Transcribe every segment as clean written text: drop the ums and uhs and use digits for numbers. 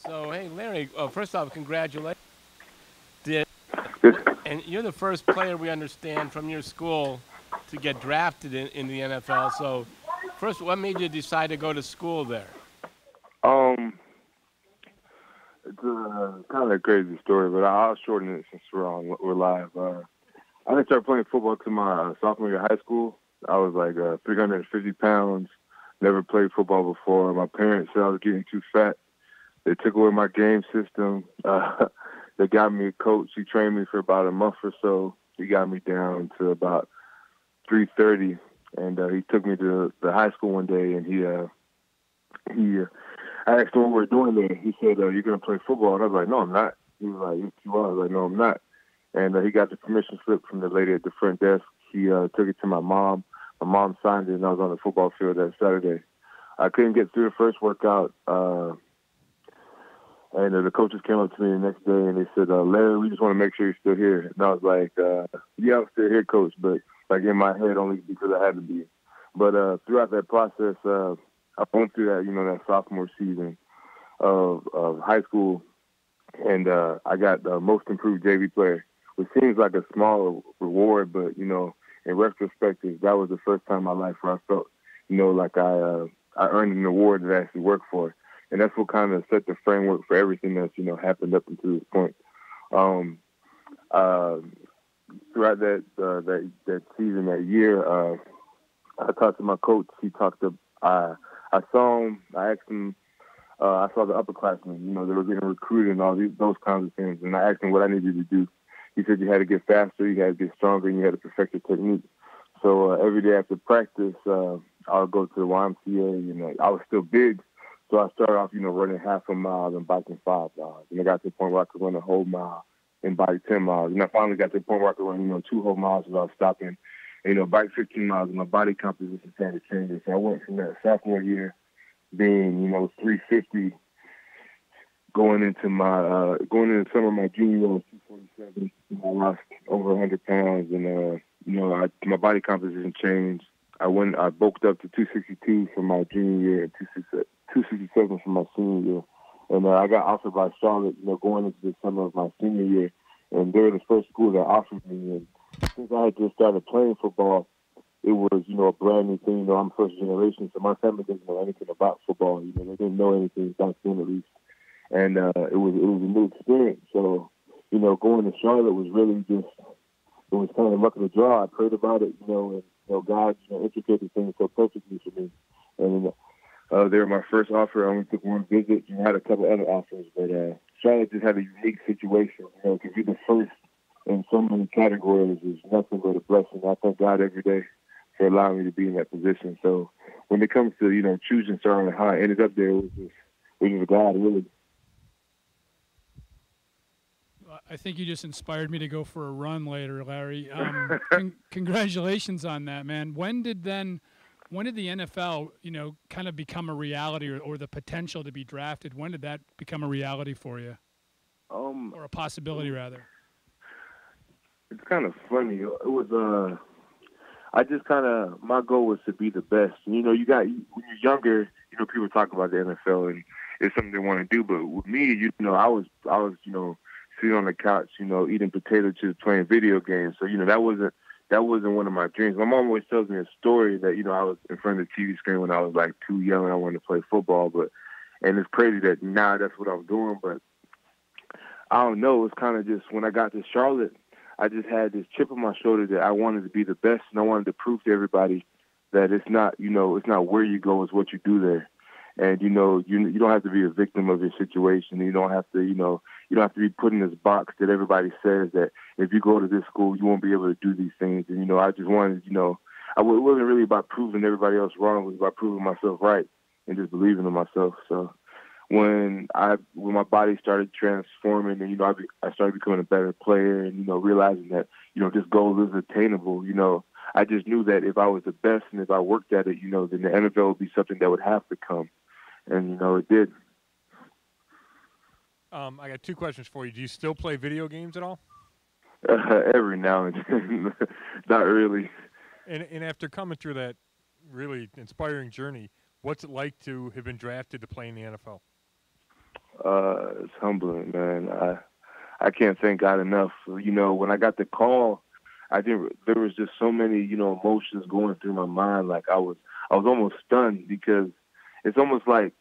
So, hey, Larry, first off, congratulations. Did, Yes. and you're the first player we understand from your school to get drafted in the NFL. So, first, what made you decide to go to school there? Um, it's kind of a crazy story, but I'll shorten it since we're live. I didn't start playing football to my sophomore year of high school. I was like 350 pounds. Never played football before. My parents said I was getting too fat. They took away my game system. They got me a coach. He trained me for about a month or so. He got me down to about 330, and he took me to the high school one day, and he I asked him what we were doing there. He said, "You're gonna play football," and I was like, "No, I'm not." He was like, "Yes, you are." I was like, "No, I'm not." And he got the permission slip from the lady at the front desk. He took it to my mom. My mom signed it, and I was on the football field that Saturday. I couldn't get through the first workout, and the coaches came up to me the next day, and they said, "Larry, we just want to make sure you're still here." And I was like, "Yeah, I'm still here, coach," but like in my head only because I had to be. But throughout that process, I went through that sophomore season of high school, and I got the most improved JV player, which seems like a small reward, but in retrospect, that was the first time in my life where I felt, like I earned an award that I actually worked for, and that's what kind of set the framework for everything that's happened up until this point. Um, uh, Throughout that season, that year, I talked to my coach. He talked to I saw him. I asked him. I saw the upperclassmen. They were getting recruited and those kinds of things. And I asked him what I needed to do. He said you had to get faster, you had to get stronger, and you had to perfect your technique. So every day after practice, I would go to the YMCA, and I was still big. So I started off, running half a mile and biking 5 miles. And I got to the point where I could run a whole mile and bike 10 miles. And I finally got to the point where I could run, 2 whole miles without stopping. And, bike 15 miles, and my body composition started changing. So I went from that sophomore year being, 350 going into summer of my junior year, I was 247. I lost over 100 pounds, and my body composition changed. I bulked up to 262 for my junior year and 267 for my senior year. And I got offered by Charlotte, going into the summer of my senior year, and they're the first school that offered me. And since I had just started playing football, it was, a brand new thing. I'm first generation, so my family didn't know anything about football. They didn't know anything back then, at least. And it was a new experience. So, going to Charlotte was really just, it was kind of luck of the draw. I prayed about it, and God, intricated things so perfectly for me. And they were my first offer. I only took one visit. I had a couple other offers, but Charlotte just had a unique situation. To be the first in so many categories is nothing but a blessing. I thank God every day for allowing me to be in that position. So when it comes to, choosing Charlotte, how I ended up there, it was God, really. I think you just inspired me to go for a run later, Larry. Congratulations on that, man. When did the NFL, kind of become a reality, or the potential to be drafted? When did that become a reality for you, or a possibility rather? It's kind of funny. It was I just kind of, my goal was to be the best. When you're younger, people talk about the NFL and it's something they want to do. But with me, I was, sitting on the couch, eating potato chips, playing video games. So, that wasn't one of my dreams. My mom always tells me a story that, I was in front of the TV screen when I was like too young and I wanted to play football. And it's crazy that now that's what I'm doing. But I don't know. It's kind of just when I got to Charlotte, I just had this chip on my shoulder that I wanted to be the best, and I wanted to prove to everybody that it's not, it's not where you go, it's what you do there. And you don't have to be a victim of your situation. You don't have to, you don't have to be put in this box that everybody says that if you go to this school, you won't be able to do these things. And I just wanted, it wasn't really about proving everybody else wrong. It was about proving myself right and just believing in myself. So when my body started transforming and I started becoming a better player and realizing that this goal is attainable, I just knew that if I was the best and if I worked at it, then the NFL would be something that would have to come, and it did. I got two questions for you. Do you still play video games at all? Every now and then, not really. And after coming through that really inspiring journey, what's it like to have been drafted to play in the NFL? It's humbling, man. I can't thank God enough. You know, when I got the call, there was just so many, you know, emotions going through my mind. Like I was almost stunned because it's almost like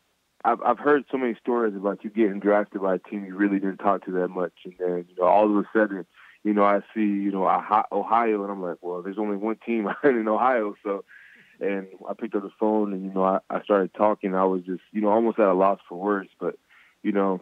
I've heard so many stories about you getting drafted by a team you really didn't talk to that much, and then, you know, all of a sudden, you know, I see, you know, Ohio, and I'm like, well, there's only one team in Ohio, so. And I picked up the phone, and, you know, I started talking. I was just, you know, almost at a loss for words, but, you know,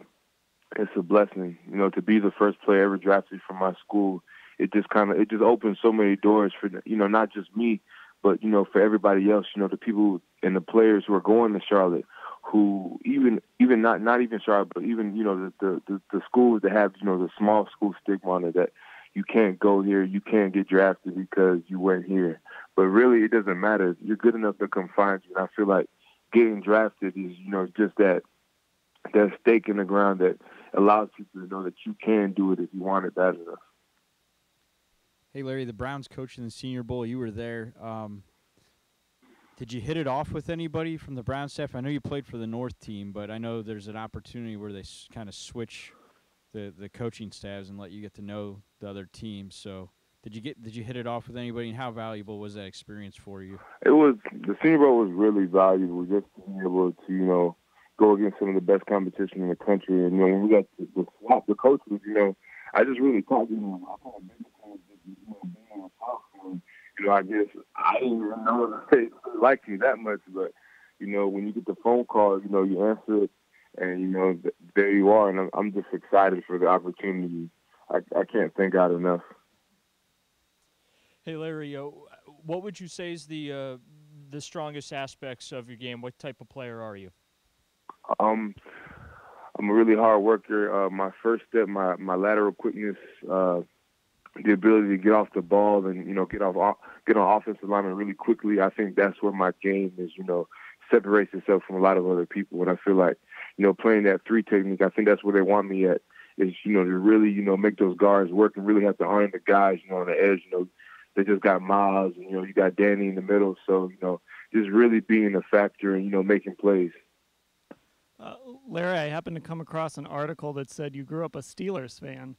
it's a blessing, you know, to be the first player ever drafted from my school. It just opened so many doors for, you know, not just me, but, you know, for everybody else, you know, the people and the players who are going to Charlotte, who even not even Charlotte, but even, you know, the schools that have, you know, the small school stigma on it, that you can't go here, you can't get drafted because you weren't here. But really, it doesn't matter. You're good enough to come find you. And I feel like getting drafted is, you know, just that stake in the ground that allows people to know that you can do it if you want it bad enough. Hey, Larry, the Browns coach in the Senior Bowl, you were there. Did you hit it off with anybody from the Browns staff? I know you played for the North team, but I know there's an opportunity where they kind of switch the coaching staffs and let you get to know the other teams. So did you hit it off with anybody, and how valuable was that experience for you? The Senior Bowl was really valuable, just to be able to, you know, go against some of the best competition in the country. And, you know, when we got to swap the coaches, you know, I just really thought, you know, I kind of been being in the South. And, you know, I guess I didn't even know that they liked me that much. But, you know, when you get the phone call, you know, you answer it, and, you know, there you are. And I'm just excited for the opportunity. I can't thank God enough. Hey, Larry, what would you say is the strongest aspects of your game? What type of player are you? I'm a really hard worker. My first step, my lateral quickness, the ability to get off the ball and, you know, get on offensive linemen really quickly. I think that's where my game is, you know, separates itself from a lot of other people. And I feel like, you know, playing that 3 technique, I think that's where they want me at, is, you know, to really, you know, make those guards work and really have to iron the guys, you know, on the edge. You know, they just got Miles, and, you know, you got Danny in the middle. So, you know, just really being a factor and, you know, making plays. Larry, I happened to come across an article that said you grew up a Steelers fan.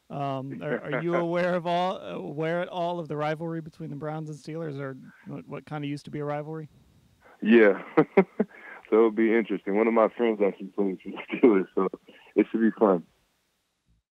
Are you aware at all of the rivalry between the Browns and Steelers, or what kind of used to be a rivalry? Yeah. So it'll be interesting. One of my friends actually plays for the Steelers, so it should be fun.